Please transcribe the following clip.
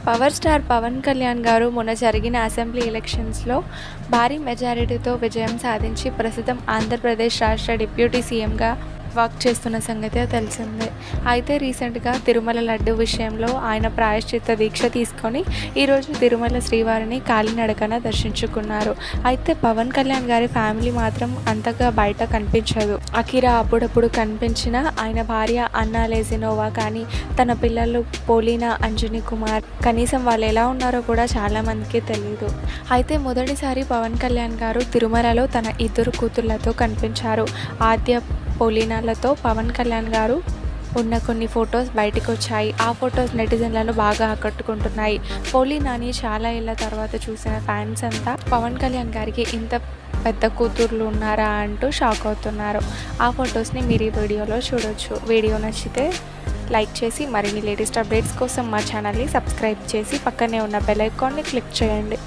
Power star Pawan Kalyan గారు మొన్న జరిగిన అసెంబ్లీ ఎలక్షన్స్లో భారీ మెజారిటీతో విజయం సాధించి ప్రస్తుతం ఆంధ్రప్రదేశ్ రాష్ట్ర డిప్యూటీ సీఎంగా వర్క్ చేస్తున్న సంగతి తెలిసిందే. అయితే రీసెంట్గా తిరుమల లడ్డు విషయంలో ఆయన ప్రాయశ్చిత్త దీక్ష తీసుకొని ఈరోజు తిరుమల శ్రీవారిని కాలినడకన దర్శించుకున్నారు. అయితే పవన్ కళ్యాణ్ గారి ఫ్యామిలీ మాత్రం అంతగా బయట కనిపించదు. అకిరా అప్పుడప్పుడు కనిపించిన ఆయన భార్య అన్నా లెజినోవా కానీ తన పిల్లలు పోలీనా అంజనీ కుమార్ కనీసం వాళ్ళు ఎలా ఉన్నారో కూడా చాలామందికి తెలియదు. అయితే మొదటిసారి పవన్ కళ్యాణ్ గారు తిరుమలలో తన ఇద్దరు కూతుళ్లతో కనిపించారు. ఆద్య పోలీనాలతో పవన్ కళ్యాణ్ గారు ఉన్న కొన్ని ఫొటోస్ బయటకు వచ్చాయి. ఆ ఫొటోస్ నెటిజన్లను బాగా ఆకట్టుకుంటున్నాయి. పోలీనాని చాలా ఏళ్ళ తర్వాత చూసిన ఫ్యాన్స్ అంతా పవన్ కళ్యాణ్ గారికి ఇంత పెద్ద కూతుర్లు ఉన్నారా అంటూ షాక్ అవుతున్నారు. ఆ ఫొటోస్ని మీరు ఈ వీడియోలో చూడొచ్చు. వీడియో నచ్చితే లైక్ చేసి మరిన్ని లేటెస్ట్ అప్డేట్స్ కోసం మా ఛానల్ని సబ్స్క్రైబ్ చేసి పక్కనే ఉన్న బెల్ ఐకాన్ని క్లిక్ చేయండి.